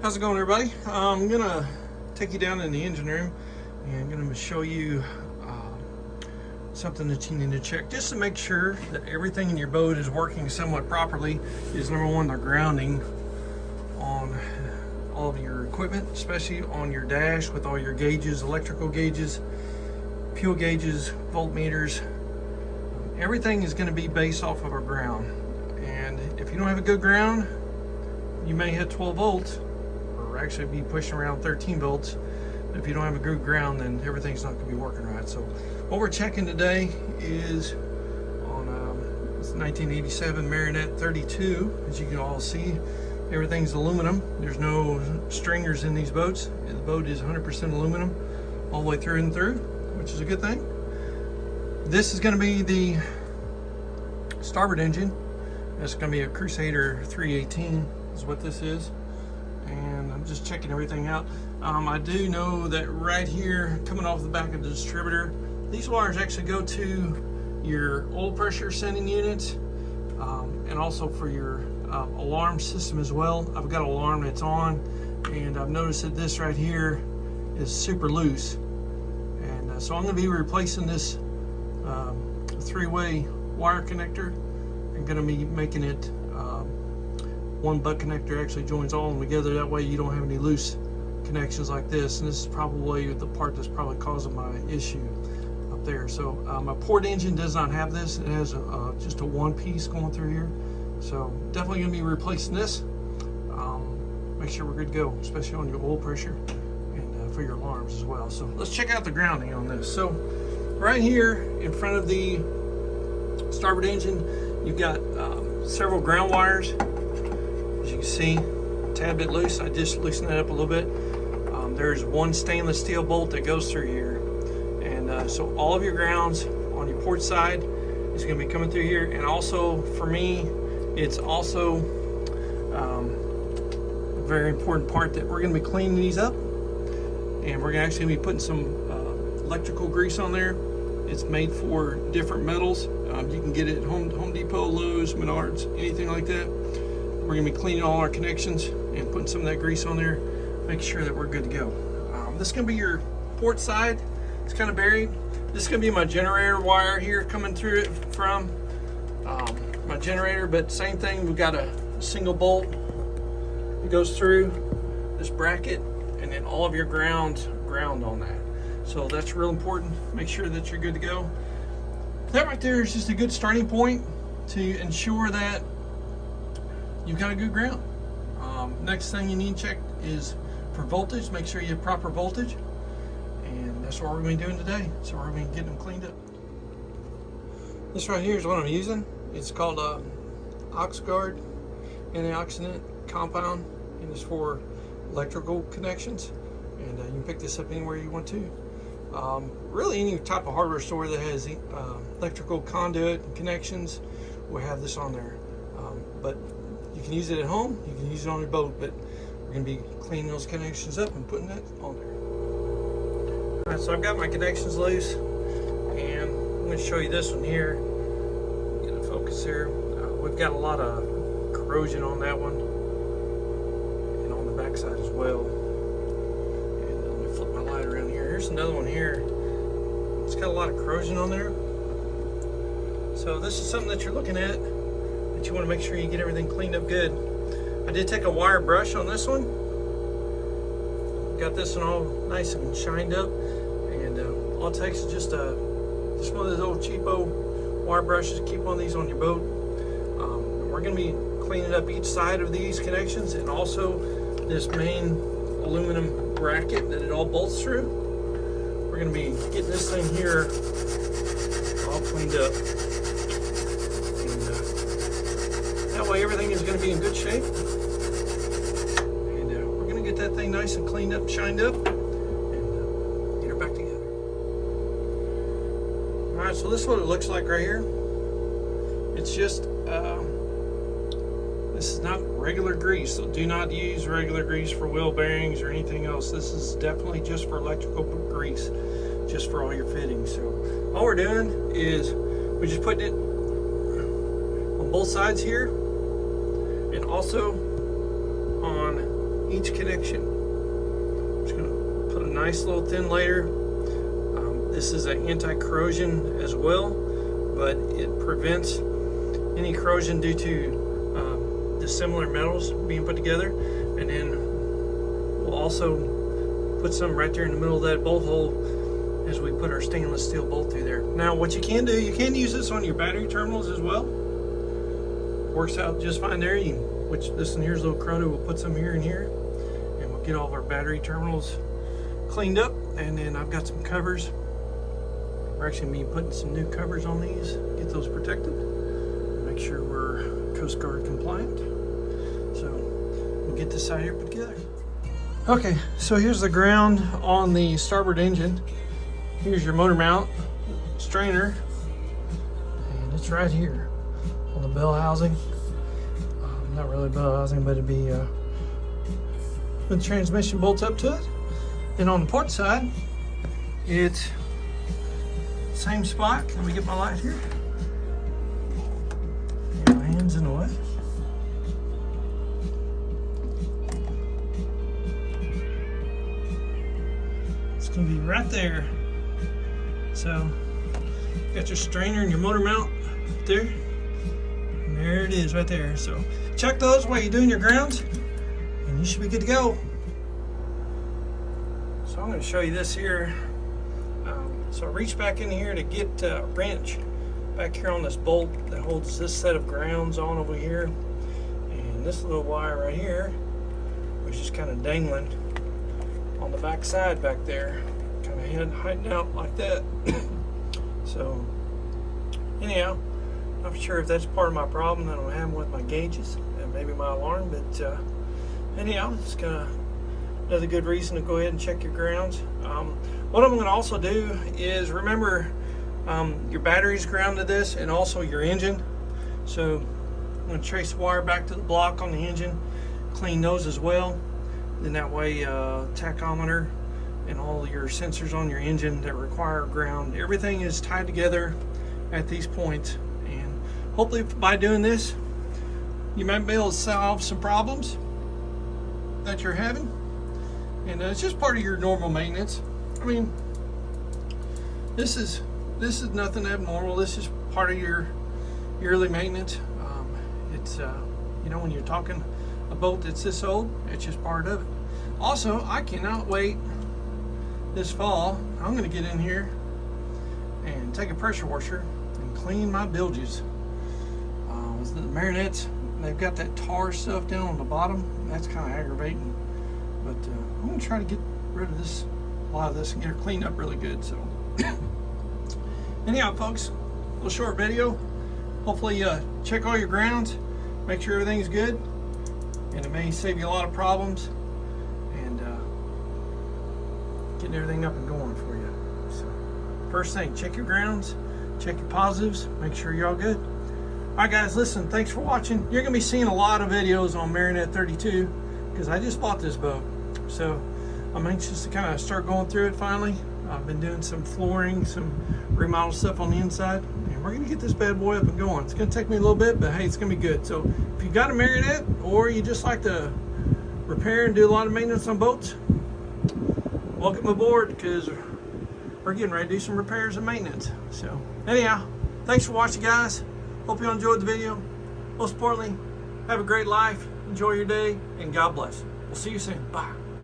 How's it going, everybody? I'm gonna take you down in the engine room and I'm gonna show you something that you need to check just to make sure that everything in your boat is working somewhat properly. Is number one, the grounding on all of your equipment, especially on your dash with all your gauges, electrical gauges, fuel gauges, voltmeters. Everything is going to be based off of a ground, and if you don't have a good ground, you may hit 12 volts or actually be pushing around 13 volts. If you don't have a good ground, then everything's not going to be working right. So what we're checking today is on it's 1987 Marinette 32. As you can all see, everything's aluminum. There's no stringers in these boats. The boat is 100% aluminum all the way through and through, which is a good thing. This is going to be the starboard engine. That's going to be a Crusader 318 is what this is. And I'm just checking everything out. I do know that right here, coming off the back of the distributor, these wires actually go to your oil pressure sending unit, and also for your alarm system as well. I've got an alarm that's on, and I've noticed that this right here is super loose. And so I'm going to be replacing this three-way wire connector. I'm going to be making it one butt connector actually joins all of them together. That way you don't have any loose connections like this. And this is probably the part that's probably causing my issue up there. So my port engine does not have this. It has just a one piece going through here. So definitely going to be replacing this. Make sure we're good to go, especially on your oil pressure and for your alarms as well. So let's check out the grounding on this. So right here in front of the starboard engine, you've got several ground wires. As you can see, a tad bit loose. I just loosened that up a little bit. There's one stainless steel bolt that goes through here, and so all of your grounds on your port side is going to be coming through here. And also for me, it's also a very important part that we're going to be cleaning these up, and we're actually going to be putting some electrical grease on there. It's made for different metals. You can get it at Home Depot, Lowe's, Menards, anything like that. We're going to be cleaning all our connections and putting some of that grease on there, make sure that we're good to go. This is going to be your port side. It's kind of buried. This is going to be my generator wire here coming through it from my generator, but same thing. We've got a single bolt that goes through this bracket, and then all of your ground on that. So that's real important. Make sure that you're good to go. That right there is just a good starting point to ensure that you've got a good ground. Next thing you need to check is for voltage. Make sure you have proper voltage, and that's what we're going to be doing today. So we're going to be getting them cleaned up. This right here is what I'm using. It's called OxGuard antioxidant compound, and it's for electrical connections. And you can pick this up anywhere you want to. Really, any type of hardware store that has electrical conduit and connections will have this on there. But you can use it at home, you can use it on your boat, but we're going to be cleaning those connections up and putting that on there. Alright, so I've got my connections loose, and I'm going to show you this one here. Get a focus here. We've got a lot of corrosion on that one, and on the back side as well. And let me flip my light around here. Here's another one here. It's got a lot of corrosion on there. So this is something that you're looking at, that you want to make sure you get everything cleaned up good. I did take a wire brush on this one. Got this one all nice and shined up, and all it takes is just one of those old cheapo wire brushes. Keep one of these on your boat. We're going to be cleaning up each side of these connections, and also this main aluminum bracket that it all bolts through. We're going to be getting this thing here all cleaned up. That way everything is going to be in good shape, and we're going to get that thing nice and cleaned up, shined up, and get her back together. Alright, so this is what it looks like right here. It's just this is not regular grease, so do not use regular grease for wheel bearings or anything else. This is definitely just for electrical grease, just for all your fittings. So all we're doing is we're just putting it on both sides here, and also on each connection. I'm just going to put a nice little thin layer. This is an anti-corrosion as well, but it prevents any corrosion due to dissimilar metals being put together. And then we'll also put some right there in the middle of that bolt hole as we put our stainless steel bolt through there. Now what you can do, you can use this on your battery terminals as well. Works out just fine there. Which this one here's a little cruddy, we'll put some here and here, and we'll get all of our battery terminals cleaned up. And then I've got some covers. We're actually going to be putting some new covers on these, get those protected, make sure we're Coast Guard compliant. So we'll get this side here put together. Okay, so here's the ground on the starboard engine. Here's your motor mount strainer, and it's right here on the bell housing. Not really bell housing, but it'd be with the transmission bolts up to it. And on the port side, it's same spot. Let me get my light here. Get my hands in the way. It's gonna be right there. So, you got your strainer and your motor mount there. And there it is right there. So, check those while you're doing your grounds, and you should be good to go. So, I'm gonna show you this here. So reach back in here to get a wrench back here on this bolt that holds this set of grounds on over here, and this little wire right here, which is kind of dangling on the back side back there, kind of hiding out like that. So anyhow, I'm not sure if that's part of my problem that I'm having with my gauges and maybe my alarm, but anyhow, it's another good reason to go ahead and check your grounds. What I'm going to also do is remember your battery's grounded to this, and also your engine. So I'm going to trace the wire back to the block on the engine, clean those as well. Then that way tachometer and all your sensors on your engine that require ground, everything is tied together at these points. And hopefully by doing this, you might be able to solve some problems that you're having. And it's just part of your normal maintenance. I mean, this is nothing abnormal. This is part of your yearly maintenance. It's you know, when you're talking a boat that's this old, it's just part of it. Also, I cannot wait this fall. I'm going to get in here and take a pressure washer and clean my bilges. The Marinettes, they've got that tar stuff down on the bottom. That's kind of aggravating. But I'm going to try to get rid of this, a lot of this, and get her cleaned up really good. So anyhow, folks, a little short video. Hopefully check all your grounds, make sure everything's good, and it may save you a lot of problems and getting everything up and going for you. So first thing, check your grounds, check your positives, make sure you're all good. All right, guys, listen, thanks for watching. You're going to be seeing a lot of videos on Marinette 32 because I just bought this boat. So I'm anxious to kind of start going through it finally. I've been doing some flooring, some remodel stuff on the inside, and we're going to get this bad boy up and going. It's going to take me a little bit, but hey, it's going to be good. So if you got a Marinette, or you just like to repair and do a lot of maintenance on boats, welcome aboard, because we're getting ready to do some repairs and maintenance. So anyhow, thanks for watching, guys. Hope you enjoyed the video. Most importantly, have a great life, enjoy your day, and God bless. We'll see you soon. Bye.